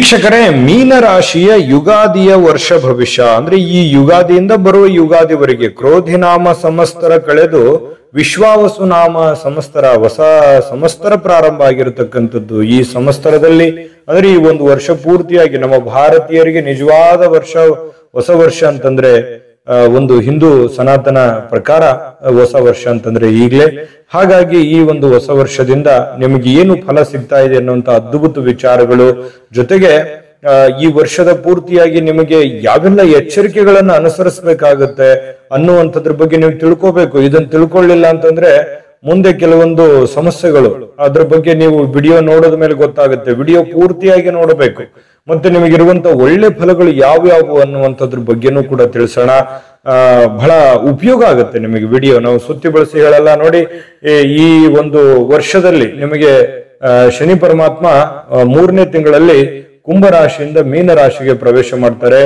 ವೀಕ್ಷಕರೇ, ಮೀನರಾಶಿಯ ಯುಗಾದಿಯ ವರ್ಷ ಭವಿಷ್ಯ ಅಂದ್ರೆ ಈ ಯುಗಾದಿಯಿಂದ ಬರುವ ಯುಗಾದಿವರೆಗೆ ಕ್ರೋಧಿನಾಮ ಸಂವತ್ಸರ ಕಳೆದು ವಿಶ್ವಾವಸು ನಾಮ ಸಂವತ್ಸರ ಹೊಸ ಸಂವತ್ಸರ ಪ್ರಾರಂಭ ಆಗಿರತಕ್ಕಂಥದ್ದು. ಈ ಸಂವತ್ಸರದಲ್ಲಿ ಅಂದ್ರೆ ಈ ಒಂದು ವರ್ಷ ಪೂರ್ತಿಯಾಗಿ ನಮ್ಮ ಭಾರತೀಯರಿಗೆ ನಿಜವಾದ ವರ್ಷ ಹೊಸ ವರ್ಷ ಅಂತಂದ್ರೆ ಒಂದು ಹಿಂದೂ ಸನಾತನ ಪ್ರಕಾರ ಹೊಸ ವರ್ಷ ಅಂತಂದ್ರೆ ಈಗ್ಲೇ. ಹಾಗಾಗಿ ಈ ಒಂದು ಹೊಸ ವರ್ಷದಿಂದ ನಿಮಗೆ ಏನು ಫಲ ಸಿಗ್ತಾ ಇದೆ ಅನ್ನುವಂತ ಅದ್ಭುತ ವಿಚಾರಗಳು ಜೊತೆಗೆ ಈ ವರ್ಷದ ಪೂರ್ತಿಯಾಗಿ ನಿಮಗೆ ಯಾವೆಲ್ಲ ಎಚ್ಚರಿಕೆಗಳನ್ನ ಅನುಸರಿಸಬೇಕಾಗತ್ತೆ ಅನ್ನುವಂಥದ್ರ ಬಗ್ಗೆ ನೀವು ತಿಳ್ಕೋಬೇಕು. ಇದನ್ನ ತಿಳ್ಕೊಳ್ಳಿಲ್ಲ ಅಂತಂದ್ರೆ ಮುಂದೆ ಕೆಲವೊಂದು ಸಮಸ್ಯೆಗಳು, ಅದ್ರ ಬಗ್ಗೆ ನೀವು ವಿಡಿಯೋ ನೋಡೋದ ಮೇಲೆ ಗೊತ್ತಾಗುತ್ತೆ. ವಿಡಿಯೋ ಪೂರ್ತಿಯಾಗಿ ನೋಡಬೇಕು. ಮತ್ತೆ ನಿಮಗಿರುವಂತ ಒಳ್ಳೆ ಫಲಗಳು ಯಾವ್ಯಾವು ಅನ್ನುವಂಥದ್ರ ಬಗ್ಗೆನೂ ಕೂಡ ತಿಳಿಸೋಣ. ಬಹಳ ಉಪಯೋಗ ಆಗುತ್ತೆ ನಿಮಗೆ ವಿಡಿಯೋ. ನಾವು ಸುತ್ತಿ ಬಳಸಿ ಹೇಳಲ್ಲ ನೋಡಿ. ಈ ಒಂದು ವರ್ಷದಲ್ಲಿ ನಿಮಗೆ ಶನಿ ಪರಮಾತ್ಮ 3ನೇ ತಿಂಗಳಲ್ಲಿ ಕುಂಭರಾಶಿಯಿಂದ ಮೀನರಾಶಿಗೆ ಪ್ರವೇಶ ಮಾಡ್ತಾರೆ.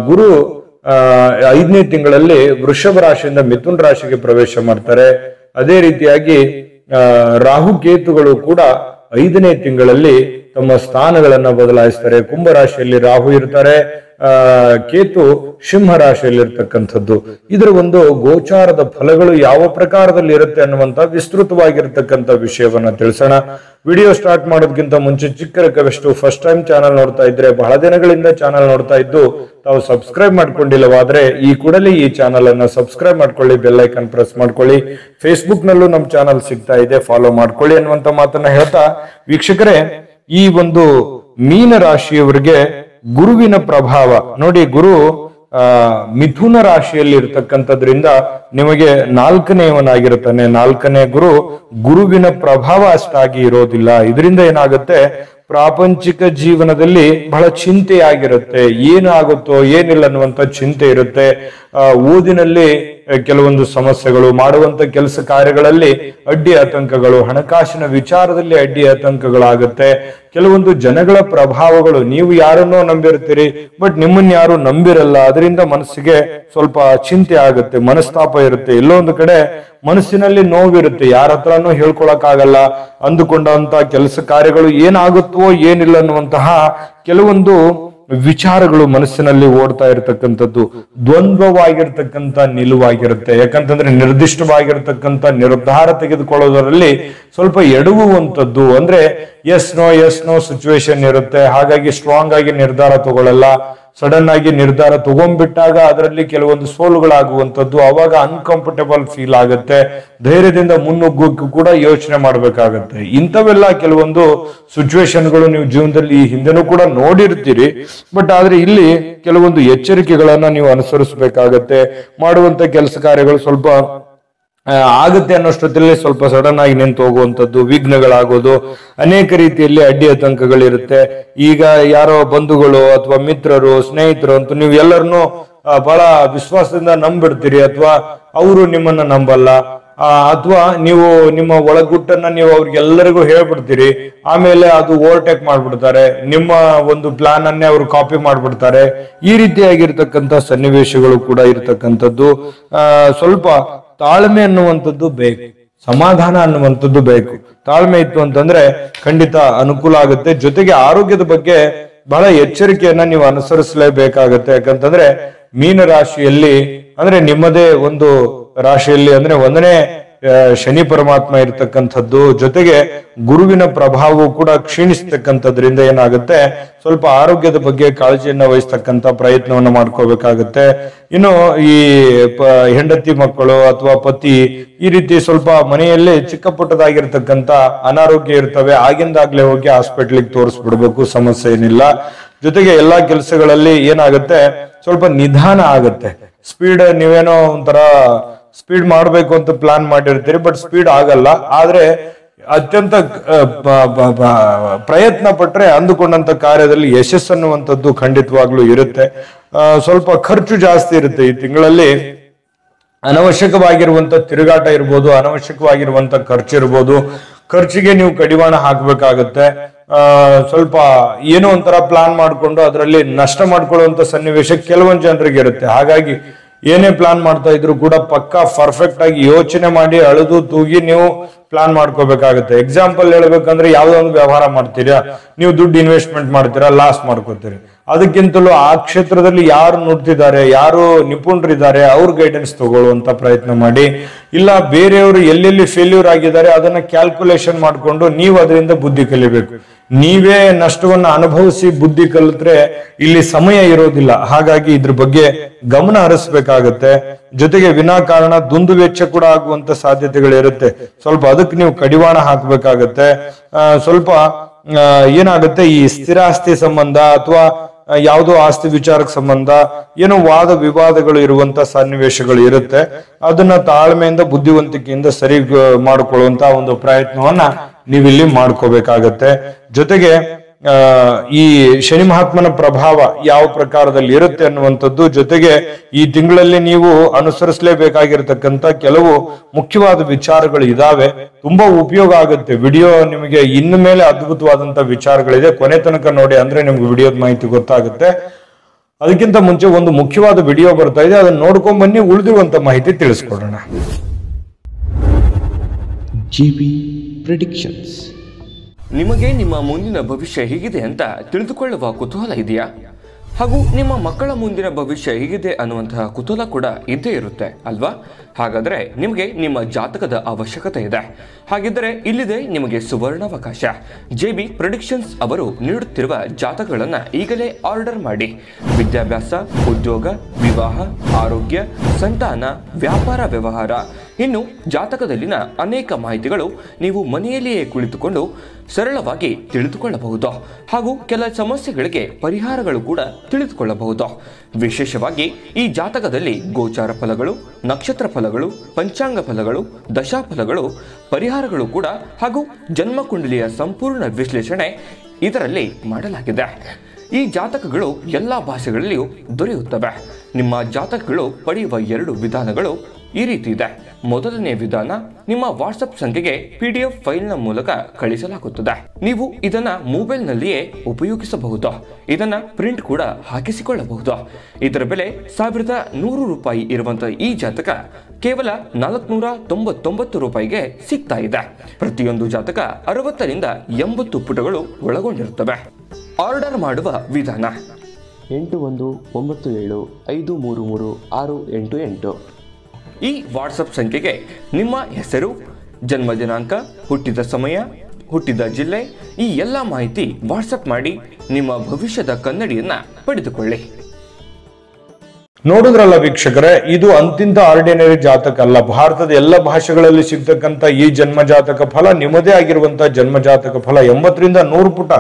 ಗುರು 5ನೇ ತಿಂಗಳಲ್ಲಿ ವೃಷಭ ರಾಶಿಯಿಂದ ಮಿಥುನ್ ರಾಶಿಗೆ ಪ್ರವೇಶ ಮಾಡ್ತಾರೆ. ಅದೇ ರೀತಿಯಾಗಿ ರಾಹು ಕೇತುಗಳು ಕೂಡ 5ನೇ ತಿಂಗಳಲ್ಲಿ ತಮ್ಮ ಸ್ಥಾನಗಳನ್ನ ಬದಲಾಯಿಸ್ತಾರೆ. ಕುಂಭರಾಶಿಯಲ್ಲಿ ರಾಹು ಇರ್ತಾರೆ, ಕೇತು ಸಿಂಹ ರಾಶಿಯಲ್ಲಿ ಇರ್ತಕ್ಕಂಥದ್ದು. ಇದರ ಒಂದು ಗೋಚಾರದ ಫಲಗಳು ಯಾವ ಪ್ರಕಾರದಲ್ಲಿ ಇರುತ್ತೆ ಅನ್ನುವಂತ ವಿಸ್ತೃತವಾಗಿರ್ತಕ್ಕಂಥ ವಿಷಯವನ್ನ ತಿಳಿಸೋಣ. ವಿಡಿಯೋ ಸ್ಟಾರ್ಟ್ ಮಾಡೋದಕ್ಕಿಂತ ಮುಂಚೆ ಚಿಕ್ಕ ರಿಕ್ವೆಸ್ಟ್, ಫಸ್ಟ್ ಟೈಮ್ ಚಾನಲ್ ನೋಡ್ತಾ ಇದ್ರೆ, ಬಹಳ ದಿನಗಳಿಂದ ಚಾನಲ್ ನೋಡ್ತಾ ಇದ್ದು ತಾವು ಸಬ್ಸ್ಕ್ರೈಬ್ ಮಾಡ್ಕೊಂಡಿಲ್ಲವಾದ್ರೆ ಈ ಕೂಡಲೇ ಈ ಚಾನಲ್ ಅನ್ನ ಸಬ್ಸ್ಕ್ರೈಬ್ ಮಾಡ್ಕೊಳ್ಳಿ, ಬೆಲ್ ಐಕನ್ ಪ್ರೆಸ್ ಮಾಡ್ಕೊಳ್ಳಿ. ಫೇಸ್ಬುಕ್ ನಲ್ಲೂ ನಮ್ಮ ಚಾನಲ್ ಸಿಗ್ತಾ ಇದೆ, ಫಾಲೋ ಮಾಡ್ಕೊಳ್ಳಿ ಅನ್ನುವಂತ ಮಾತನ್ನ ಹೇಳ್ತಾ, ವೀಕ್ಷಕರೇ ಈ ಒಂದು ಮೀನ ರಾಶಿಯವರಿಗೆ ಗುರುವಿನ ಪ್ರಭಾವ ನೋಡಿ. ಗುರು ಮಿಥುನ ರಾಶಿಯಲ್ಲಿ ಇರ್ತಕ್ಕಂಥದ್ರಿಂದ ನಿಮಗೆ 4ನೇವನಾಗಿರುತ್ತಾನೆ. 4ನೇ ಗುರುವಿನ ಪ್ರಭಾವ ಅಷ್ಟಾಗಿ ಇರೋದಿಲ್ಲ. ಇದರಿಂದ ಏನಾಗುತ್ತೆ, ಪ್ರಾಪಂಚಿಕ ಜೀವನದಲ್ಲಿ ಬಹಳ ಚಿಂತೆ ಆಗಿರುತ್ತೆ. ಏನಾಗುತ್ತೋ ಏನಿಲ್ಲ ಅನ್ನುವಂತ ಚಿಂತೆ ಇರುತ್ತೆ. ಓದಿನಲ್ಲಿ ಕೆಲವೊಂದು ಸಮಸ್ಯೆಗಳು, ಮಾಡುವಂತ ಕೆಲಸ ಕಾರ್ಯಗಳಲ್ಲಿ ಅಡ್ಡಿ ಆತಂಕಗಳು, ಹಣಕಾಸಿನ ವಿಚಾರದಲ್ಲಿ ಅಡ್ಡಿ ಆತಂಕಗಳಾಗುತ್ತೆ. ಕೆಲವೊಂದು ಜನಗಳ ಪ್ರಭಾವಗಳು, ನೀವು ಯಾರನ್ನೋ ನಂಬಿರ್ತೀರಿ ಬಟ್ ನಿಮ್ಮನ್ನ ಯಾರು ನಂಬಿರಲ್ಲ. ಅದರಿಂದ ಮನಸ್ಸಿಗೆ ಸ್ವಲ್ಪ ಚಿಂತೆ ಆಗುತ್ತೆ, ಮನಸ್ತಾಪ ಇರುತ್ತೆ. ಎಲ್ಲೋ ಒಂದು ಕಡೆ ಮನಸ್ಸಿನಲ್ಲಿ ನೋವಿರುತ್ತೆ, ಯಾರ ಹತ್ರನೂ ಹೇಳ್ಕೊಳಕ್ ಆಗಲ್ಲ. ಅಂದುಕೊಂಡಂತ ಕೆಲಸ ಕಾರ್ಯಗಳು ಏನಾಗುತ್ತೋ ಏನಿಲ್ಲ ಅನ್ನುವಂತಹ ಕೆಲವೊಂದು ವಿಚಾರಗಳು ಮನಸ್ಸಿನಲ್ಲಿ ಓಡ್ತಾ ಇರತಕ್ಕಂಥದ್ದು ದ್ವಂದ್ವವಾಗಿರ್ತಕ್ಕಂಥ ನಿಲುವಾಗಿರುತ್ತೆ. ಯಾಕಂತಂದ್ರೆ ನಿರ್ದಿಷ್ಟವಾಗಿರ್ತಕ್ಕಂಥ ನಿರ್ಧಾರ ತೆಗೆದುಕೊಳ್ಳೋದರಲ್ಲಿ ಸ್ವಲ್ಪ ಎಡವುವಂಥದ್ದು, ಅಂದ್ರೆ ಎಸ್ ನೋ ಸಿಚುವೇಶನ್ ಇರುತ್ತೆ. ಹಾಗಾಗಿ ಸ್ಟ್ರಾಂಗ್ ಆಗಿ ನಿರ್ಧಾರ ತಗೊಳ್ಳಲ್ಲ. ಸಡನ್ ಆಗಿ ನಿರ್ಧಾರ ತಗೊಂಡ್ಬಿಟ್ಟಾಗ ಅದರಲ್ಲಿ ಕೆಲವೊಂದು ಸೋಲುಗಳಾಗುವಂಥದ್ದು, ಅವಾಗ ಅನ್ಕಂಫರ್ಟಬಲ್ ಫೀಲ್ ಆಗುತ್ತೆ. ಧೈರ್ಯದಿಂದ ಮುನ್ನುಗ್ಗೋಕ್ಕೂ ಕೂಡ ಯೋಚನೆ ಮಾಡ್ಬೇಕಾಗತ್ತೆ. ಇಂಥವೆಲ್ಲ ಕೆಲವೊಂದು ಸಿಚುವೇಶನ್ಗಳು ನೀವು ಜೀವನದಲ್ಲಿ ಈ ಹಿಂದೆನೂ ಕೂಡ ನೋಡಿರ್ತೀರಿ. ಬಟ್ ಆದ್ರೆ ಇಲ್ಲಿ ಕೆಲವೊಂದು ಎಚ್ಚರಿಕೆಗಳನ್ನ ನೀವು ಅನುಸರಿಸಬೇಕಾಗತ್ತೆ. ಮಾಡುವಂತ ಕೆಲಸ ಕಾರ್ಯಗಳು ಸ್ವಲ್ಪ ಆಗುತ್ತೆ ಅನ್ನೋಷ್ಟೊತ್ತಲ್ಲಿ ಸ್ವಲ್ಪ ಸಡನ್ ಆಗಿ ನಿಂತು ಹೋಗುವಂಥದ್ದು, ವಿಘ್ನಗಳಾಗೋದು, ಅನೇಕ ರೀತಿಯಲ್ಲಿ ಅಡ್ಡಿ ಆತಂಕಗಳಿರುತ್ತೆ. ಈಗ ಯಾರೋ ಬಂಧುಗಳು ಅಥವಾ ಮಿತ್ರರು, ಸ್ನೇಹಿತರು ಅಂತೂ ನೀವು ಎಲ್ಲರನ್ನೂ ಬಹಳ ವಿಶ್ವಾಸದಿಂದ ನಂಬಿಡ್ತೀರಿ, ಅಥವಾ ಅವರು ನಿಮ್ಮನ್ನ ನಂಬಲ್ಲ. ಅಥವಾ ನೀವು ನಿಮ್ಮ ಒಳಗುಟ್ಟನ್ನ ನೀವು ಅವ್ರಿಗೆಲ್ಲರಿಗೂ ಹೇಳ್ಬಿಡ್ತೀರಿ, ಆಮೇಲೆ ಅದು ಓವರ್ಟೇಕ್ ಮಾಡ್ಬಿಡ್ತಾರೆ, ನಿಮ್ಮ ಒಂದು ಪ್ಲಾನ್ ಅನ್ನೇ ಅವರು ಕಾಪಿ ಮಾಡ್ಬಿಡ್ತಾರೆ. ಈ ರೀತಿಯಾಗಿರ್ತಕ್ಕಂಥ ಸನ್ನಿವೇಶಗಳು ಕೂಡ ಇರ್ತಕ್ಕಂಥದ್ದು. ಸ್ವಲ್ಪ ತಾಳ್ಮೆ ಅನ್ನುವಂಥದ್ದು ಬೇಕು, ಸಮಾಧಾನ ಅನ್ನುವಂಥದ್ದು ಬೇಕು. ತಾಳ್ಮೆ ಇತ್ತು ಅಂತಂದ್ರೆ ಖಂಡಿತ ಅನುಕೂಲ ಆಗುತ್ತೆ. ಜೊತೆಗೆ ಆರೋಗ್ಯದ ಬಗ್ಗೆ ಬಹಳ ಎಚ್ಚರಿಕೆಯನ್ನ ನೀವು ಅನುಸರಿಸಲೇಬೇಕಾಗತ್ತೆ. ಯಾಕಂತಂದ್ರೆ ಮೀನ ರಾಶಿಯಲ್ಲಿ ಅಂದ್ರೆ ನಿಮ್ಮದೇ ಒಂದು ರಾಶಿಯಲ್ಲಿ ಅಂದ್ರೆ 1ನೇ ಶನಿ ಪರಮಾತ್ಮ ಇರ್ತಕ್ಕಂಥದ್ದು, ಜೊತೆಗೆ ಗುರುವಿನ ಪ್ರಭಾವವು ಕೂಡ ಕ್ಷೀಣಿಸ್ತಕ್ಕಂಥದ್ರಿಂದ ಏನಾಗುತ್ತೆ, ಸ್ವಲ್ಪ ಆರೋಗ್ಯದ ಬಗ್ಗೆ ಕಾಳಜಿಯನ್ನ ವಹಿಸ್ತಕ್ಕಂಥ ಪ್ರಯತ್ನವನ್ನ ಮಾಡ್ಕೋಬೇಕಾಗತ್ತೆ. ಇನ್ನು ಈ ಹೆಂಡತಿ ಮಕ್ಕಳು ಅಥವಾ ಪತಿ ಈ ರೀತಿ ಸ್ವಲ್ಪ ಮನೆಯಲ್ಲಿ ಚಿಕ್ಕ ಪುಟ್ಟದಾಗಿರ್ತಕ್ಕಂಥ ಅನಾರೋಗ್ಯ ಇರ್ತವೆ, ಆಗಿಂದಾಗ್ಲೇ ಹೋಗಿ ಹಾಸ್ಪಿಟ್ಲಿಗೆ ತೋರಿಸ್ಬಿಡ್ಬೇಕು, ಸಮಸ್ಯೆ ಏನಿಲ್ಲ. ಜೊತೆಗೆ ಎಲ್ಲಾ ಕೆಲಸಗಳಲ್ಲಿ ಏನಾಗುತ್ತೆ, ಸ್ವಲ್ಪ ನಿಧಾನ ಆಗುತ್ತೆ. ಸ್ಪೀಡ್ ನೀವೇನೋ ಒಂಥರ ಸ್ಪೀಡ್ ಮಾಡ್ಬೇಕು ಅಂತ ಪ್ಲಾನ್ ಮಾಡಿರ್ತೀರಿ, ಬಟ್ ಸ್ಪೀಡ್ ಆಗಲ್ಲ. ಆದ್ರೆ ಅತ್ಯಂತ ಪ್ರಯತ್ನ ಪಟ್ರೆ ಅಂದುಕೊಂಡಂತ ಕಾರ್ಯದಲ್ಲಿ ಯಶಸ್ಸು ಅನ್ನುವಂಥದ್ದು ಖಂಡಿತವಾಗ್ಲೂ ಇರುತ್ತೆ. ಸ್ವಲ್ಪ ಖರ್ಚು ಜಾಸ್ತಿ ಇರುತ್ತೆ ಈ ತಿಂಗಳಲ್ಲಿ. ಅನವಶ್ಯಕವಾಗಿರುವಂತ ತಿರುಗಾಟ ಇರ್ಬೋದು, ಅನವಶ್ಯಕವಾಗಿರುವಂತ ಖರ್ಚು ಇರ್ಬೋದು. ಖರ್ಚಿಗೆ ನೀವು ಕಡಿವಾಣ ಹಾಕ್ಬೇಕಾಗತ್ತೆ. ಸ್ವಲ್ಪ ಏನೋ ಒಂಥರ ಪ್ಲಾನ್ ಮಾಡ್ಕೊಂಡು ಅದರಲ್ಲಿ ನಷ್ಟ ಮಾಡ್ಕೊಳ್ಳುವಂತ ಸನ್ನಿವೇಶ ಕೆಲವೊಂದು ಜನರಿಗೆ ಇರುತ್ತೆ. ಹಾಗಾಗಿ ಏನೇ ಪ್ಲಾನ್ ಮಾಡ್ತಾ ಇದ್ರು ಕೂಡ ಪಕ್ಕಾ ಪರ್ಫೆಕ್ಟ್ ಆಗಿ ಯೋಚನೆ ಮಾಡಿ ಅಳೆದು ತೂಗಿ ನೀವು ಪ್ಲಾನ್ ಮಾಡ್ಕೋಬೇಕಾಗುತ್ತೆ. ಎಕ್ಸಾಂಪಲ್ ಹೇಳ್ಬೇಕಂದ್ರೆ ಯಾವ್ದೋ ಒಂದು ವ್ಯವಹಾರ ಮಾಡ್ತೀರಾ, ನೀವು ದುಡ್ಡು ಇನ್ವೆಸ್ಟ್ಮೆಂಟ್ ಮಾಡ್ತೀರಾ, ಲಾಸ್ ಮಾಡ್ಕೋತೀರಿ. ಅದಕ್ಕಿಂತಲೂ ಆ ಕ್ಷೇತ್ರದಲ್ಲಿ ಯಾರು ನುಡ್ತಿದ್ದಾರೆ, ಯಾರು ನಿಪುಣರಿದ್ದಾರೆ, ಅವ್ರ ಗೈಡೆನ್ಸ್ ತಗೊಳ್ಳುವಂತ ಪ್ರಯತ್ನ ಮಾಡಿ. ಇಲ್ಲ ಬೇರೆಯವರು ಎಲ್ಲೆಲ್ಲಿ ಫೇಲ್ಯೂರ್ ಆಗಿದ್ದಾರೆ ಅದನ್ನ ಕ್ಯಾಲ್ಕುಲೇಷನ್ ಮಾಡ್ಕೊಂಡು ನೀವು ಅದರಿಂದ ಬುದ್ಧಿ ಕಲಿಬೇಕು. ನೀವೇ ನಷ್ಟವನ್ನ ಅನುಭವಿಸಿ ಬುದ್ಧಿ ಕಲಿತ್ರೆ ಇಲ್ಲಿ ಸಮಯ ಇರೋದಿಲ್ಲ. ಹಾಗಾಗಿ ಇದ್ರ ಬಗ್ಗೆ ಗಮನ ಹರಿಸ್ಬೇಕಾಗತ್ತೆ. ಜೊತೆಗೆ ವಿನಾಕಾರಣ ದುಂದು ವೆಚ್ಚ ಕೂಡ ಆಗುವಂತ ಸಾಧ್ಯತೆಗಳಿರುತ್ತೆ. ಸ್ವಲ್ಪ ಅದಕ್ಕೆ ನೀವು ಕಡಿವಾಣ ಹಾಕ್ಬೇಕಾಗತ್ತೆ. ಸ್ವಲ್ಪ ಏನಾಗುತ್ತೆ, ಈ ಸ್ಥಿರಾಸ್ತಿ ಸಂಬಂಧ ಅಥವಾ ಯಾವುದೋ ಆಸ್ತಿ ವಿಚಾರಕ್ಕೆ ಸಂಬಂಧ ಏನೋ ವಾದ ವಿವಾದಗಳು ಇರುವಂತ ಸನ್ನಿವೇಶಗಳು ಇರುತ್ತೆ. ಅದನ್ನ ತಾಳ್ಮೆಯಿಂದ ಬುದ್ಧಿವಂತಿಕೆಯಿಂದ ಸರಿ ಮಾಡಿಕೊಳ್ಳುವಂತ ಒಂದು ಪ್ರಯತ್ನವನ್ನ ನೀವಿಲ್ಲಿ ಮಾಡ್ಕೋಬೇಕಾಗತ್ತೆ. ಜೊತೆಗೆ ಈ ಶನಿ ಮಹಾತ್ಮನ ಪ್ರಭಾವ ಯಾವ ಪ್ರಕಾರದಲ್ಲಿ ಇರುತ್ತೆ ಅನ್ನುವಂಥದ್ದು, ಜೊತೆಗೆ ಈ ತಿಂಗಳಲ್ಲಿ ನೀವು ಅನುಸರಿಸಲೇಬೇಕಾಗಿರ್ತಕ್ಕಂಥ ಕೆಲವು ಮುಖ್ಯವಾದ ವಿಚಾರಗಳು ಇದಾವೆ. ತುಂಬಾ ಉಪಯೋಗ ಆಗುತ್ತೆ. ವಿಡಿಯೋ ನಿಮಗೆ ಇನ್ನು ಮೇಲೆ ಅದ್ಭುತವಾದಂತ ವಿಚಾರಗಳಿದೆ, ಕೊನೆ ತನಕ ನೋಡಿ, ಅಂದ್ರೆ ನಿಮ್ಗೆ ವಿಡಿಯೋದ ಮಾಹಿತಿ ಗೊತ್ತಾಗುತ್ತೆ. ಅದಕ್ಕಿಂತ ಮುಂಚೆ ಒಂದು ಮುಖ್ಯವಾದ ವಿಡಿಯೋ ಬರ್ತಾ ಇದೆ, ಅದನ್ನ ನೋಡ್ಕೊಂಡ್ ಬನ್ನಿ, ಉಳಿದಿರುವಂತ ಮಾಹಿತಿ ತಿಳಿಸ್ಕೊಡೋಣ. GB predictions. ನಿಮಗೆ ನಿಮ್ಮ ಮುಂದಿನ ಭವಿಷ್ಯ ಹೇಗಿದೆ ಅಂತ ತಿಳಿದುಕೊಳ್ಳುವ ಕುತೂಹಲ ಇದೆಯಾ? ಹಾಗೂ ನಿಮ್ಮ ಮಕ್ಕಳ ಮುಂದಿನ ಭವಿಷ್ಯ ಹೇಗಿದೆ ಅನ್ನುವಂತಹ ಕುತೂಹಲ ಕೂಡ ಇದ್ದೇ ಇರುತ್ತೆ ಅಲ್ವಾ? ಹಾಗಾದರೆ ನಿಮಗೆ ನಿಮ್ಮ ಜಾತಕದ ಅವಶ್ಯಕತೆ ಇದೆ. ಹಾಗಿದ್ದರೆ ಇಲ್ಲಿದೆ ನಿಮಗೆ ಸುವರ್ಣಾವಕಾಶ. JB ಪ್ರೆಡಿಕ್ಷನ್ಸ್ ಅವರು ನೀಡುತ್ತಿರುವ ಜಾತಕಗಳನ್ನು ಈಗಲೇ ಆರ್ಡರ್ ಮಾಡಿ. ವಿದ್ಯಾಭ್ಯಾಸ, ಉದ್ಯೋಗ, ವಿವಾಹ, ಆರೋಗ್ಯ, ಸಂತಾನ, ವ್ಯಾಪಾರ ವ್ಯವಹಾರ, ಇನ್ನು ಜಾತಕದಲ್ಲಿನ ಅನೇಕ ಮಾಹಿತಿಗಳು ನೀವು ಮನೆಯಲ್ಲಿಯೇ ಕುಳಿತುಕೊಂಡು ಸರಳವಾಗಿ ತಿಳಿದುಕೊಳ್ಳಬಹುದು. ಹಾಗೂ ಕೆಲ ಸಮಸ್ಯೆಗಳಿಗೆ ಪರಿಹಾರಗಳು ಕೂಡ ತಿಳಿದುಕೊಳ್ಳಬಹುದು. ವಿಶೇಷವಾಗಿ ಈ ಜಾತಕದಲ್ಲಿ ಗೋಚಾರ ಫಲಗಳು, ನಕ್ಷತ್ರ ಫಲಗಳು, ಪಂಚಾಂಗ ಫಲಗಳು, ದಶಾಫಲಗಳು, ಪರಿಹಾರಗಳು ಕೂಡ ಹಾಗೂ ಜನ್ಮಕುಂಡಲಿಯ ಸಂಪೂರ್ಣ ವಿಶ್ಲೇಷಣೆ ಇದರಲ್ಲಿ ಮಾಡಲಾಗಿದೆ. ಈ ಜಾತಕಗಳು ಎಲ್ಲ ಭಾಷೆಗಳಲ್ಲಿಯೂ ದೊರೆಯುತ್ತವೆ. ನಿಮ್ಮ ಜಾತಕಗಳು ಪಡೆಯುವ 2 ವಿಧಾನಗಳು ಈ ರೀತಿ ಇದೆ. ಮೊದಲನೇ ವಿಧಾನ, ನಿಮ್ಮ ವಾಟ್ಸಪ್ ಸಂಖ್ಯೆಗೆ PDF ಫೈಲ್ನ ಮೂಲಕ ಕಳಿಸಲಾಗುತ್ತದೆ. ನೀವು ಇದನ್ನ ಮೊಬೈಲ್ನಲ್ಲಿಯೇ ಉಪಯೋಗಿಸಬಹುದು. ಇದನ್ನ ಪ್ರಿಂಟ್ ಕೂಡ ಹಾಕಿಸಿಕೊಳ್ಳಬಹುದು. ಇದರ ಬೆಲೆ 1100 ರೂಪಾಯಿ ಇರುವಂತಹ ಈ ಜಾತಕ ಕೇವಲ 499 ರೂಪಾಯಿಗೆ ಸಿಗ್ತಾ ಇದೆ. ಪ್ರತಿಯೊಂದು ಜಾತಕ 60 ರಿಂದ 80 ಪುಟಗಳು ಒಳಗೊಂಡಿರುತ್ತವೆ. ಆರ್ಡರ್ ಮಾಡುವ ವಿಧಾನ: 8197533688. ಈ ವಾಟ್ಸಪ್ ಸಂಖ್ಯೆಗೆ ನಿಮ್ಮ ಹೆಸರು, ಜನ್ಮ ದಿನಾಂಕ, ಹುಟ್ಟಿದ ಸಮಯ, ಹುಟ್ಟಿದ ಜಿಲ್ಲೆ, ಈ ಎಲ್ಲ ಮಾಹಿತಿ ವಾಟ್ಸಪ್ ಮಾಡಿ ನಿಮ್ಮ ಭವಿಷ್ಯದ ಕನ್ನಡಿಯನ್ನ ಪಡೆದುಕೊಳ್ಳಿ. ನೋಡಿದ್ರಲ್ಲ ವೀಕ್ಷಕರೇ, ಇದು ಅಂತಿಂತ ಆರ್ಡಿನರಿ ಜಾತಕ ಅಲ್ಲ. ಭಾರತದ ಎಲ್ಲ ಭಾಷೆಗಳಲ್ಲಿ ಸಿಗ್ತಕ್ಕಂಥ ಈ ಜನ್ಮ ಜಾತಕ ಫಲ ನಿಮ್ಮದೇ ಆಗಿರುವಂತಹ ಜನ್ಮ ಜಾತಕ ಫಲ 80 ರಿಂದ 100 ಪುಟ.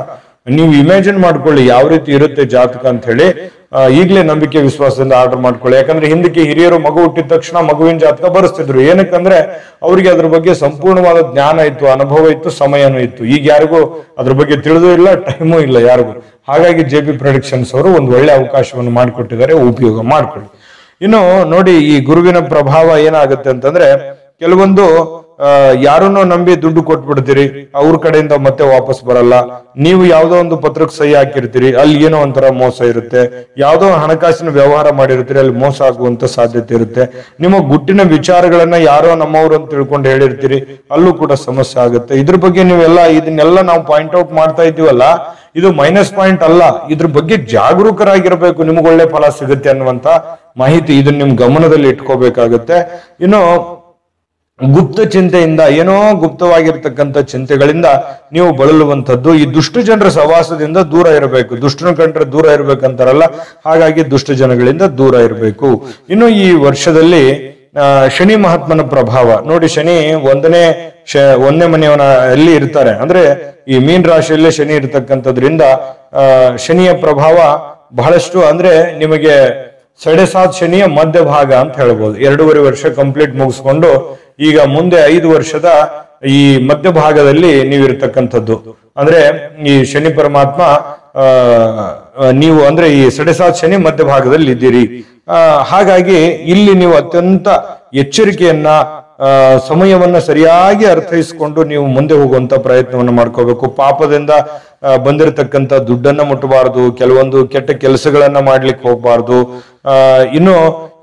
ನೀವು ಇಮ್ಯಾಜಿನ್ ಮಾಡ್ಕೊಳ್ಳಿ ಯಾವ ರೀತಿ ಇರುತ್ತೆ ಜಾತಕ ಅಂತ ಹೇಳಿ. ಈಗಲೇ ನಂಬಿಕೆ ವಿಶ್ವಾಸದಿಂದ ಆರ್ಡರ್ ಮಾಡ್ಕೊಳ್ಳಿ. ಯಾಕಂದ್ರೆ ಹಿಂದಕ್ಕೆ ಹಿರಿಯರು ಮಗು ಹುಟ್ಟಿದ ತಕ್ಷಣ ಮಗುವಿನ ಜಾತಕ ಬರೆಸ್ತಿದ್ರು. ಏನಕ್ಕಂದ್ರೆ ಅವ್ರಿಗೆ ಅದ್ರ ಬಗ್ಗೆ ಸಂಪೂರ್ಣವಾದ ಜ್ಞಾನ ಇತ್ತು, ಅನುಭವ ಇತ್ತು, ಸಮಯನೂ ಇತ್ತು. ಈಗ ಯಾರಿಗೂ ಅದ್ರ ಬಗ್ಗೆ ತಿಳಿದೂ ಇಲ್ಲ, ಟೈಮೂ ಇಲ್ಲ ಯಾರಿಗೂ. ಹಾಗಾಗಿ JB ಪ್ರೆಡಿಕ್ಷನ್ಸ್ ಅವರು ಒಂದು ಒಳ್ಳೆ ಅವಕಾಶವನ್ನು ಮಾಡಿಕೊಟ್ಟಿದ್ದಾರೆ, ಉಪಯೋಗ ಮಾಡ್ಕೊಳ್ಳಿ. ಇನ್ನು ನೋಡಿ, ಈ ಗುರುವಿನ ಪ್ರಭಾವ ಏನಾಗುತ್ತೆ ಅಂತಂದ್ರೆ, ಕೆಲವೊಂದು ಯಾರನ್ನೋ ನಂಬಿ ದುಡ್ಡು ಕೊಟ್ಬಿಡ್ತೀರಿ, ಅವ್ರ ಕಡೆಯಿಂದ ಮತ್ತೆ ವಾಪಸ್ ಬರಲ್ಲ. ನೀವು ಯಾವ್ದೋ ಒಂದು ಪತ್ರಕ್ಕೆ ಸಹಿ ಹಾಕಿರ್ತೀರಿ, ಅಲ್ಲಿ ಏನೋ ಒಂಥರ ಮೋಸ ಇರುತ್ತೆ. ಯಾವ್ದೋ ಹಣಕಾಸಿನ ವ್ಯವಹಾರ ಮಾಡಿರ್ತೀರಿ, ಅಲ್ಲಿ ಮೋಸ ಆಗುವಂತ ಸಾಧ್ಯತೆ ಇರುತ್ತೆ. ನಿಮ್ಮ ಗುಟ್ಟಿನ ವಿಚಾರಗಳನ್ನ ಯಾರೋ ನಮ್ಮವ್ರು ಅಂತ ತಿಳ್ಕೊಂಡು ಹೇಳಿರ್ತೀರಿ, ಅಲ್ಲೂ ಕೂಡ ಸಮಸ್ಯೆ ಆಗುತ್ತೆ. ಇದ್ರ ಬಗ್ಗೆ ಇದನ್ನೆಲ್ಲ ನಾವು ಪಾಯಿಂಟ್ ಔಟ್ ಮಾಡ್ತಾ ಇದ್ದೀವಲ್ಲ, ಇದು ಮೈನಸ್ ಪಾಯಿಂಟ್ ಅಲ್ಲ. ಇದ್ರ ಬಗ್ಗೆ ಜಾಗರೂಕರಾಗಿರ್ಬೇಕು, ನಿಮ್ಗೆ ಒಳ್ಳೆ ಫಲ ಸಿಗುತ್ತೆ ಅನ್ನುವಂತ ಮಾಹಿತಿ ಇದನ್ನ ನಿಮ್ ಗಮನದಲ್ಲಿ ಇಟ್ಕೋಬೇಕಾಗತ್ತೆ. ಇನ್ನು ಗುಪ್ತ ಚಿಂತೆಯಿಂದ, ಏನೋ ಗುಪ್ತವಾಗಿರ್ತಕ್ಕಂಥ ಚಿಂತೆಗಳಿಂದ ನೀವು ಬಳಲುವಂಥದ್ದು. ಈ ದುಷ್ಟ ಜನರ ಸವಾಸದಿಂದ ದೂರ ಇರಬೇಕು. ದುಷ್ಟನ ಕಂಡ್ರೆ ದೂರ ಇರ್ಬೇಕಂತಾರಲ್ಲ, ಹಾಗಾಗಿ ದುಷ್ಟ ಜನಗಳಿಂದ ದೂರ ಇರಬೇಕು. ಇನ್ನು ಈ ವರ್ಷದಲ್ಲಿ ಶನಿ ಮಹಾತ್ಮನ ಪ್ರಭಾವ ನೋಡಿ. ಶನಿ ಒಂದನೇ ಮನೆಯಲ್ಲಿ ಇರ್ತಾರೆ, ಅಂದ್ರೆ ಈ ಮೀನ್ ರಾಶಿಯಲ್ಲೇ ಶನಿ ಇರ್ತಕ್ಕಂಥದ್ರಿಂದ ಶನಿಯ ಪ್ರಭಾವ ಬಹಳಷ್ಟು, ಅಂದ್ರೆ ನಿಮಗೆ 7.5 ಶನಿಯ ಮಧ್ಯಭಾಗ ಅಂತ ಹೇಳ್ಬೋದು. 2.5 ವರ್ಷ ಕಂಪ್ಲೀಟ್ ಮುಗಿಸ್ಕೊಂಡು ಈಗ ಮುಂದೆ 5 ವರ್ಷದ ಈ ಮಧ್ಯಭಾಗದಲ್ಲಿ ನೀವು ಇರ್ತಕ್ಕಂಥದ್ದು. ಅಂದ್ರೆ ಈ ಶನಿ ಪರಮಾತ್ಮ ನೀವು ಅಂದ್ರೆ ಈ 7.5 ಶನಿ ಮಧ್ಯಭಾಗದಲ್ಲಿ ಇದ್ದೀರಿ. ಹಾಗಾಗಿ ಇಲ್ಲಿ ನೀವು ಅತ್ಯಂತ ಎಚ್ಚರಿಕೆಯನ್ನ, ಸಮಯವನ್ನ ಸರಿಯಾಗಿ ಅರ್ಥೈಸಿಕೊಂಡು ನೀವು ಮುಂದೆ ಹೋಗುವಂತ ಪ್ರಯತ್ನವನ್ನು ಮಾಡ್ಕೋಬೇಕು. ಪಾಪದಿಂದ ಬಂದಿರತಕ್ಕಂತ ದುಡ್ಡನ್ನ ಮುಟ್ಟಬಾರದು, ಕೆಲವೊಂದು ಕೆಟ್ಟ ಕೆಲಸಗಳನ್ನ ಮಾಡ್ಲಿಕ್ಕೆ ಹೋಗ್ಬಾರ್ದು. ಇನ್ನು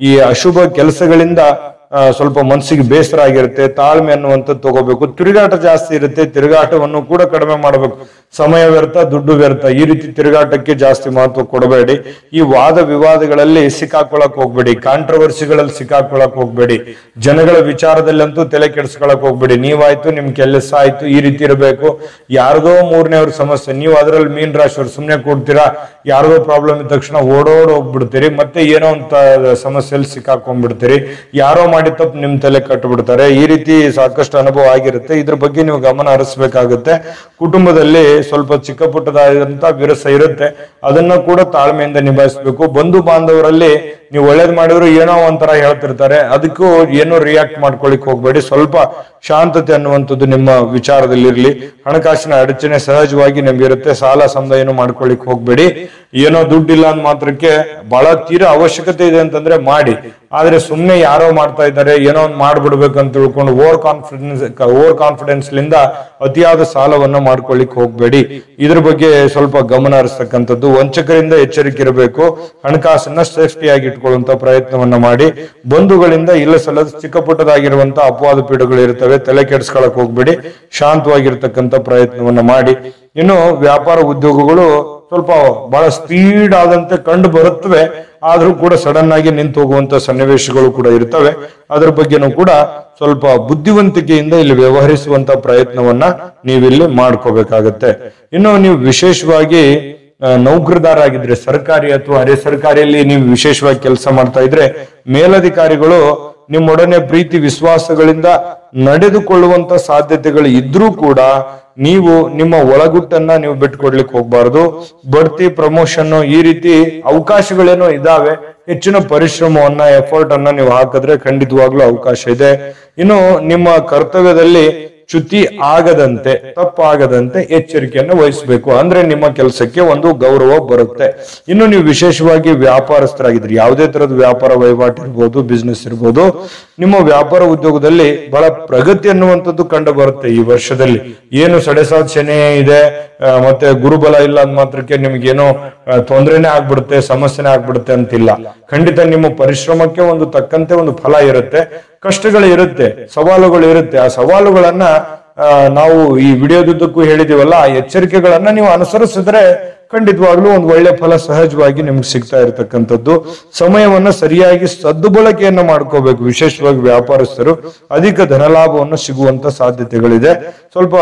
ಈ ಅಶುಭ ಕೆಲಸಗಳಿಂದ ಸ್ವಲ್ಪ ಮನಸ್ಸಿಗೆ ಬೇಸರ ಆಗಿರುತ್ತೆ, ತಾಳ್ಮೆ ಅನ್ನುವಂಥದ್ದು ತಗೋಬೇಕು. ತಿರುಗಾಟ ಜಾಸ್ತಿ ಇರುತ್ತೆ, ತಿರುಗಾಟವನ್ನು ಕೂಡ ಕಡಿಮೆ ಮಾಡಬೇಕು. ಸಮಯ ವ್ಯರ್ಥ, ದುಡ್ಡು ವ್ಯರ್ಥ, ಈ ರೀತಿ ತಿರುಗಾಟಕ್ಕೆ ಜಾಸ್ತಿ ಮಹತ್ವ ಕೊಡಬೇಡಿ. ಈ ವಾದ ವಿವಾದಗಳಲ್ಲಿ ಸಿಕ್ಕಾಕೊಳಕ್ ಹೋಗ್ಬೇಡಿ, ಕಾಂಟ್ರವರ್ಸಿಗಳಲ್ಲಿ ಸಿಕ್ಕಾಕೊಳಕ್ ಹೋಗ್ಬೇಡಿ, ಜನಗಳ ವಿಚಾರದಲ್ಲಂತೂ ತಲೆ ಕೆಡಿಸ್ಕೊಳಕ್ ಹೋಗ್ಬೇಡಿ. ನೀವಾಯ್ತು, ನಿಮ್ ಕೆಲಸ ಆಯ್ತು, ಈ ರೀತಿ ಇರಬೇಕು. ಯಾರದೋ ಮೂರನೇವ್ರ ಸಮಸ್ಯೆ, ನೀವು ಅದರಲ್ಲಿ ಮೀನ್ ರಾಶಿಯವ್ರು ಸುಮ್ನೆ ಕೊಡ್ತೀರಾ, ಯಾರದೋ ಪ್ರಾಬ್ಲಮ್ ಇದ್ದ ತಕ್ಷಣ ಓಡೋಡ್ ಹೋಗ್ಬಿಡ್ತೀರಿ, ಮತ್ತೆ ಏನೋ ಅಂತ ಸಮಸ್ಯೆಯಲ್ಲಿ ಸಿಕ್ಕಾಕೊಂಡ್ಬಿಡ್ತೀರಿ, ಯಾರೋ ಮಾಡಿ ತಪ್ಪು ನಿಮ್ ತಲೆ ಕಟ್ಟಿಬಿಡ್ತಾರೆ. ಈ ರೀತಿ ಸಾಕಷ್ಟು ಅನುಭವ ಆಗಿರುತ್ತೆ. ಇದ್ರ ಬಗ್ಗೆ ನೀವು ಗಮನ ಹರಿಸಬೇಕಾಗುತ್ತೆ. ಕುಟುಂಬದಲ್ಲಿ ಸ್ವಲ್ಪ ಚಿಕ್ಕ ಪುಟ್ಟದಾದಂತ ವಿರಸ ಇರುತ್ತೆ, ಅದನ್ನ ಕೂಡ ತಾಳ್ಮೆಯಿಂದ ನಿಭಾಯಿಸಬೇಕು. ಬಂಧು ಬಾಂಧವರಲ್ಲಿ ನೀವು ಒಳ್ಳೇದ್ ಮಾಡಿದ್ರು ಏನೋ ಒಂಥರ ಹೇಳ್ತಿರ್ತಾರೆ, ಅದಕ್ಕೂ ಏನೋ ರಿಯಾಕ್ಟ್ ಮಾಡ್ಕೊಳಿಕ್ ಹೋಗ್ಬೇಡಿ. ಸ್ವಲ್ಪ ಶಾಂತತೆ ಅನ್ನುವಂಥದ್ದು ನಿಮ್ಮ ವಿಚಾರದಲ್ಲಿ ಇರ್ಲಿ. ಹಣಕಾಸಿನ ಅಡಚಣೆ ಸಹಜವಾಗಿ ನಿಮ್ಗಿರುತ್ತೆ, ಸಾಲ ಸಮಯ ಏನು ಮಾಡ್ಕೊಳಿಕ್ ಹೋಗ್ಬೇಡಿ. ಏನೋ ದುಡ್ಡಿಲ್ಲ ಅಂದ್ ಮಾತ್ರಕ್ಕೆ ಬಹಳ ತೀರಾ ಅವಶ್ಯಕತೆ ಇದೆ ಅಂತಂದ್ರೆ ಮಾಡಿ, ಆದ್ರೆ ಸುಮ್ನೆ ಯಾರೋ ಮಾಡ್ತಾ ಇದ್ದಾರೆ ಏನೋ ಒಂದು ಮಾಡ್ಬಿಡ್ಬೇಕು ಅಂತ ತಿಳ್ಕೊಂಡು ಓವರ್ ಕಾನ್ಫಿಡೆನ್ಸ್ ಲಿಂದ ಅತಿಯಾದ ಸಾಲವನ್ನ ಮಾಡ್ಕೊಳ್ಳಿಕ್ ಹೋಗ್ಬೇಡಿ. ಇದ್ರ ಬಗ್ಗೆ ಸ್ವಲ್ಪ ಗಮನ ಹರಿಸ್ತಕ್ಕಂಥದ್ದು. ವಂಚಕರಿಂದ ಎಚ್ಚರಿಕೆ ಇರಬೇಕು. ಹಣಕಾಸನ್ನ ಸೇಫ್ಟಿಯಾಗಿ ಇಟ್ಕೊಳ್ಳುವಂತ ಪ್ರಯತ್ನವನ್ನ ಮಾಡಿ. ಬಂಧುಗಳಿಂದ ಇಲ್ಲ ಸಲ್ಲದ ಚಿಕ್ಕ ಪುಟ್ಟದಾಗಿರುವಂತ ಅಪವಾದ ಪೀಠಗಳು ಇರ್ತವೆ, ತಲೆ ಕೆಡಿಸ್ಕೊಳಕ್ ಹೋಗ್ಬೇಡಿ. ಶಾಂತವಾಗಿರ್ತಕ್ಕಂಥ ಪ್ರಯತ್ನವನ್ನ ಮಾಡಿ. ಇನ್ನು ವ್ಯಾಪಾರ ಉದ್ಯೋಗಗಳು ಸ್ವಲ್ಪ ಬಹಳ ಸ್ಪೀಡ್ ಆದಂತೆ ಕಂಡು ಬರುತ್ತವೆ, ಆದ್ರೂ ಕೂಡ ಸಡನ್ ಆಗಿ ನಿಂತು ಹೋಗುವಂತ ಸನ್ನಿವೇಶಗಳು ಕೂಡ ಇರ್ತವೆ. ಅದ್ರ ಬಗ್ಗೆನೂ ಕೂಡ ಸ್ವಲ್ಪ ಬುದ್ಧಿವಂತಿಕೆಯಿಂದ ಇಲ್ಲಿ ವ್ಯವಹರಿಸುವಂತ ಪ್ರಯತ್ನವನ್ನ ನೀವಿಲ್ಲಿ ಮಾಡ್ಕೋಬೇಕಾಗತ್ತೆ. ಇನ್ನು ನೀವು ವಿಶೇಷವಾಗಿ ನೌಕರದಾರ ಆಗಿದ್ರೆ, ಸರ್ಕಾರಿ ಅಥವಾ ಅರೆ ಸರ್ಕಾರಿಯಲ್ಲಿ ನೀವು ವಿಶೇಷವಾಗಿ ಕೆಲಸ ಮಾಡ್ತಾ ಇದ್ರೆ, ಮೇಲಧಿಕಾರಿಗಳು ನಿಮ್ಮೊಡನೆ ಪ್ರೀತಿ ವಿಶ್ವಾಸಗಳಿಂದ ನಡೆದುಕೊಳ್ಳುವಂತ ಸಾಧ್ಯತೆಗಳು ಇದ್ರೂ ಕೂಡ ನೀವು ನಿಮ್ಮ ಒಳಗುಟ್ಟನ್ನ ನೀವು ಬಿಟ್ಕೊಡ್ಲಿಕ್ಕೆ ಹೋಗ್ಬಾರ್ದು. ಬಡ್ತಿ, ಪ್ರಮೋಷನ್ ಈ ರೀತಿ ಅವಕಾಶಗಳೇನೋ ಇದಾವೆ. ಹೆಚ್ಚಿನ ಪರಿಶ್ರಮವನ್ನ, ಎಫರ್ಟ್ ಅನ್ನ ನೀವು ಹಾಕಿದ್ರೆ ಖಂಡಿತವಾಗ್ಲೂ ಅವಕಾಶ ಇದೆ. ಇನ್ನು ನಿಮ್ಮ ಕರ್ತವ್ಯದಲ್ಲಿ ಚ್ಯುತಿ ಆಗದಂತೆ, ತಪ್ಪಾಗದಂತೆ ಎಚ್ಚರಿಕೆಯನ್ನು ವಹಿಸಬೇಕು. ಅಂದ್ರೆ ನಿಮ್ಮ ಕೆಲಸಕ್ಕೆ ಒಂದು ಗೌರವ ಬರುತ್ತೆ. ಇನ್ನು ನೀವು ವಿಶೇಷವಾಗಿ ವ್ಯಾಪಾರಸ್ಥರಾಗಿದ್ರಿ, ಯಾವುದೇ ತರದ ವ್ಯಾಪಾರ ವಹಿವಾಟು ಇರ್ಬೋದು, ಬಿಸ್ನೆಸ್ ಇರ್ಬೋದು, ನಿಮ್ಮ ವ್ಯಾಪಾರ ಉದ್ಯೋಗದಲ್ಲಿ ಬಹಳ ಪ್ರಗತಿ ಅನ್ನುವಂಥದ್ದು ಕಂಡು ಬರುತ್ತೆ. ಈ ವರ್ಷದಲ್ಲಿ ಏನು ಸಡೆಸಾದ್ ಶನಿ ಇದೆ, ಮತ್ತೆ ಗುರುಬಲ ಇಲ್ಲ ಅಂದ ಮಾತ್ರಕ್ಕೆ ನಿಮ್ಗೇನೋ ತೊಂದರೆನೇ ಆಗ್ಬಿಡುತ್ತೆ, ಸಮಸ್ಯೆನೇ ಆಗ್ಬಿಡುತ್ತೆ ಅಂತಿಲ್ಲ. ಖಂಡಿತ ನಿಮ್ಮ ಪರಿಶ್ರಮಕ್ಕೆ ಒಂದು ತಕ್ಕಂತೆ ಒಂದು ಫಲ ಇರುತ್ತೆ. ಕಷ್ಟಗಳು ಇರುತ್ತೆ, ಸವಾಲುಗಳು ಇರುತ್ತೆ. ಆ ಸವಾಲುಗಳನ್ನ ನಾವು ಈ ವಿಡಿಯೋದುದ್ದಕ್ಕೂ ಹೇಳಿದೀವಲ್ಲ, ಆ ಎಚ್ಚರಿಕೆಗಳನ್ನ ನೀವು ಅನುಸರಿಸಿದ್ರೆ ಖಂಡಿತವಾಗ್ಲೂ ಒಂದು ಒಳ್ಳೆ ಫಲ ಸಹಜವಾಗಿ ನಿಮ್ಗೆ ಸಿಗ್ತಾ ಇರತಕ್ಕಂಥದ್ದು. ಸಮಯವನ್ನ ಸರಿಯಾಗಿ ಸದ್ಬಳಕೆಯನ್ನ ಮಾಡ್ಕೋಬೇಕು. ವಿಶೇಷವಾಗಿ ವ್ಯಾಪಾರಸ್ಥರು ಅಧಿಕ ಧನಲಾಭವನ್ನು ಸಿಗುವಂತ ಸಾಧ್ಯತೆಗಳಿದೆ. ಸ್ವಲ್ಪ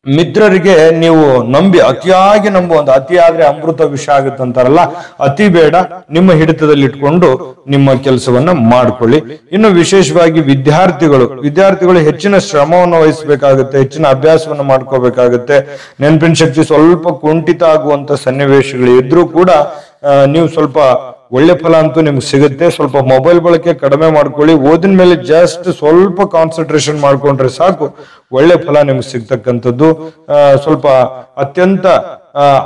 ಮಿತ್ರರಿಗೆ ನೀವು ನಂಬಿ ಅತಿಯಾಗಿ ನಂಬುವಂತ, ಅತಿ ಆದ್ರೆ ಅಮೃತ ವಿಷ ಆಗುತ್ತಂತಾರಲ್ಲ, ಅತಿ ಬೇಡ. ನಿಮ್ಮ ಹಿಡಿತದಲ್ಲಿ ಇಟ್ಕೊಂಡು ನಿಮ್ಮ ಕೆಲಸವನ್ನ ಮಾಡ್ಕೊಳ್ಳಿ. ಇನ್ನು ವಿಶೇಷವಾಗಿ ವಿದ್ಯಾರ್ಥಿಗಳು ಹೆಚ್ಚಿನ ಶ್ರಮವನ್ನು ವಹಿಸಬೇಕಾಗುತ್ತೆ, ಹೆಚ್ಚಿನ ಅಭ್ಯಾಸವನ್ನು ಮಾಡ್ಕೋಬೇಕಾಗುತ್ತೆ. ನೆನಪಿನ ಶಕ್ತಿ ಸ್ವಲ್ಪ ಕುಂಠಿತ ಆಗುವಂತ ಸನ್ನಿವೇಶಗಳು ಇದ್ರೂ ಕೂಡ ನೀವು ಸ್ವಲ್ಪ ಒಳ್ಳೆ ಫಲ ಅಂತೂ ನಿಮ್ಗೆ ಸಿಗುತ್ತೆ. ಸ್ವಲ್ಪ ಮೊಬೈಲ್ ಬಳಕೆ ಕಡಿಮೆ ಮಾಡ್ಕೊಳ್ಳಿ. ಓದಿನ ಮೇಲೆ ಜಸ್ಟ್ ಸ್ವಲ್ಪ ಕಾನ್ಸಂಟ್ರೇಷನ್ ಮಾಡ್ಕೊಂಡ್ರೆ ಸಾಕು, ಒಳ್ಳೆ ಫಲ ನಿಮ್ಗೆ ಸಿಗ್ತಕ್ಕಂಥದ್ದು. ಸ್ವಲ್ಪ ಅತ್ಯಂತ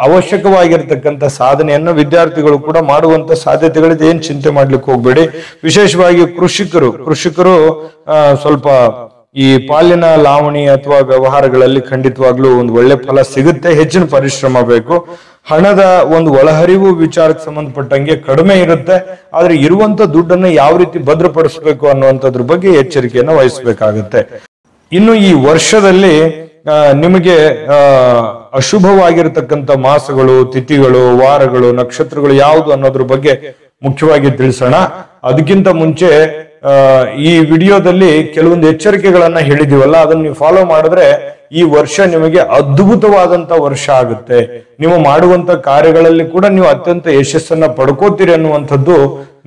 ಅವಶ್ಯಕವಾಗಿರ್ತಕ್ಕಂಥ ಸಾಧನೆಯನ್ನು ವಿದ್ಯಾರ್ಥಿಗಳು ಕೂಡ ಮಾಡುವಂತ ಸಾಧ್ಯತೆಗಳಿದೆ. ಏನ್ ಚಿಂತೆ ಮಾಡ್ಲಿಕ್ಕೆ ಹೋಗ್ಬೇಡಿ. ವಿಶೇಷವಾಗಿ ಕೃಷಿಕರು ಸ್ವಲ್ಪ ಈ ಪಾಲಿನ ಲಾವಣಿ ಅಥವಾ ವ್ಯವಹಾರಗಳಲ್ಲಿ ಖಂಡಿತವಾಗ್ಲೂ ಒಂದು ಒಳ್ಳೆ ಫಲ ಸಿಗುತ್ತೆ. ಹೆಚ್ಚಿನ ಪರಿಶ್ರಮ ಬೇಕು. ಹಣದ ಒಂದು ಒಳಹರಿವು ವಿಚಾರಕ್ಕೆ ಸಂಬಂಧಪಟ್ಟಂಗೆ ಕಡಿಮೆ ಇರುತ್ತೆ, ಆದ್ರೆ ಇರುವಂತ ದುಡ್ಡನ್ನು ಯಾವ ರೀತಿ ಭದ್ರಪಡಿಸಬೇಕು ಅನ್ನುವಂಥದ್ರ ಬಗ್ಗೆ ಎಚ್ಚರಿಕೆಯನ್ನು ವಹಿಸಬೇಕಾಗುತ್ತೆ. ಇನ್ನು ಈ ವರ್ಷದಲ್ಲಿ ನಿಮಗೆ ಅಶುಭವಾಗಿರತಕ್ಕಂಥ ಮಾಸಗಳು, ತಿಥಿಗಳು, ವಾರಗಳು, ನಕ್ಷತ್ರಗಳು ಯಾವುದು ಅನ್ನೋದ್ರ ಬಗ್ಗೆ ಮುಖ್ಯವಾಗಿ ತಿಳಿಸೋಣ. ಅದಕ್ಕಿಂತ ಮುಂಚೆ ಈ ವಿಡಿಯೋದಲ್ಲಿ ಕೆಲವೊಂದು ಎಚ್ಚರಿಕೆಗಳನ್ನ ಹೇಳಿದೀವಲ್ಲ, ಅದನ್ನ ನೀವು ಫಾಲೋ ಮಾಡಿದ್ರೆ ಈ ವರ್ಷ ನಿಮಗೆ ಅದ್ಭುತವಾದಂತ ವರ್ಷ ಆಗುತ್ತೆ. ನೀವು ಮಾಡುವಂತ ಕಾರ್ಯಗಳಲ್ಲಿ ಕೂಡ ನೀವು ಅತ್ಯಂತ ಯಶಸ್ಸನ್ನ ಪಡ್ಕೋತೀರಿ ಅನ್ನುವಂಥದ್ದು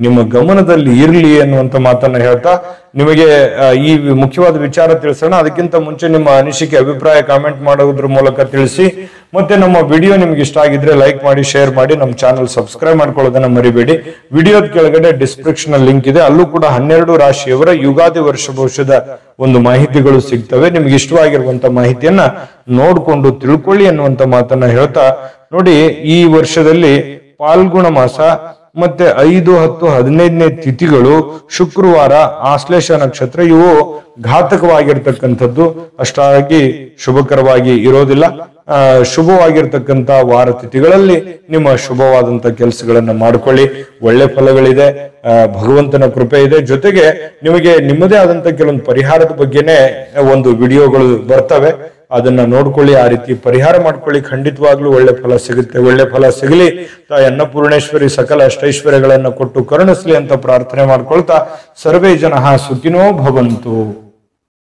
ನಿಮ್ಮ ಗಮನದಲ್ಲಿ ಇರ್ಲಿ ಅನ್ನುವಂತ ಮಾತನ್ನ ಹೇಳ್ತಾ ನಿಮಗೆ ಈ ಮುಖ್ಯವಾದ ವಿಚಾರ ತಿಳಿಸೋಣ. ಅದಕ್ಕಿಂತ ಮುಂಚೆ ನಿಮ್ಮ ಅನಿಸಿಕೆ, ಅಭಿಪ್ರಾಯ ಕಾಮೆಂಟ್ ಮಾಡೋದ್ರ ಮೂಲಕ ತಿಳಿಸಿ. ಮತ್ತೆ ನಮ್ಮ ವಿಡಿಯೋ ನಿಮ್ಗೆ ಇಷ್ಟ ಆಗಿದ್ರೆ ಲೈಕ್ ಮಾಡಿ, ಶೇರ್ ಮಾಡಿ, ನಮ್ಮ ಚಾನಲ್ ಸಬ್ಸ್ಕ್ರೈಬ್ ಮಾಡ್ಕೊಳ್ಳೋದನ್ನ ಮರಿಬೇಡಿ. ವಿಡಿಯೋದ ಕೆಳಗಡೆ ಡಿಸ್ಕ್ರಿಪ್ಷನ್ ಲಿಂಕ್ ಇದೆ, ಅಲ್ಲೂ ಕೂಡ 12 ರಾಶಿಯವರ ಯುಗಾದಿ ವರ್ಷ ಭವಿಷ್ಯದ ಒಂದು ಮಾಹಿತಿಗಳು ಸಿಗ್ತವೆ. ನಿಮ್ಗೆ ಇಷ್ಟವಾಗಿರುವಂತ ಮಾಹಿತಿಯನ್ನ ನೋಡ್ಕೊಂಡು ತಿಳ್ಕೊಳ್ಳಿ ಅನ್ನುವಂತ ಮಾತನ್ನ ಹೇಳ್ತಾ, ನೋಡಿ ಈ ವರ್ಷದಲ್ಲಿ ಪಾಲ್ಗುಣ ಮಾಸ ಮತ್ತೆ 5, 10, 15ನೇ ತಿಥಿಗಳು, ಶುಕ್ರವಾರ, ಆಶ್ಲೇಷ ನಕ್ಷತ್ರ, ಇವು ಘಾತಕವಾಗಿರ್ತಕ್ಕಂಥದ್ದು, ಅಷ್ಟಾಗಿ ಶುಭಕರವಾಗಿ ಇರೋದಿಲ್ಲ. ಶುಭವಾಗಿರ್ತಕ್ಕಂಥ ವಾರ ತಿಥಿಗಳಲ್ಲಿ ನಿಮ್ಮ ಶುಭವಾದಂತ ಕೆಲಸಗಳನ್ನ ಮಾಡ್ಕೊಳ್ಳಿ. ಒಳ್ಳೆ ಫಲಗಳಿದೆ, ಭಗವಂತನ ಕೃಪೆ ಇದೆ. ಜೊತೆಗೆ ನಿಮಗೆ ನಿಮ್ಮದೇ ಆದಂತ ಕೆಲವೊಂದು ಪರಿಹಾರದ ಬಗ್ಗೆನೆ ಒಂದು ವಿಡಿಯೋಗಳು ಬರ್ತವೆ, ಅದನ್ನ ನೋಡ್ಕೊಳ್ಳಿ, ಆ ರೀತಿ ಪರಿಹಾರ ಮಾಡ್ಕೊಳ್ಳಿ. ಖಂಡಿತವಾಗ್ಲೂ ಒಳ್ಳೆ ಫಲ ಸಿಗುತ್ತೆ. ಒಳ್ಳೆ ಫಲ ಸಿಗಲಿ, ತಾಯಿ ಅನ್ನಪೂರ್ಣೇಶ್ವರಿ ಸಕಲ ಅಷ್ಟೈಶ್ವರ್ಯಗಳನ್ನ ಕೊಟ್ಟು ಕರುಣಿಸ್ಲಿ ಅಂತ ಪ್ರಾರ್ಥನೆ ಮಾಡ್ಕೊಳ್ತಾ ಸರ್ವೇ ಜನಃ ಸುಖಿನೋ ಭವಂತು.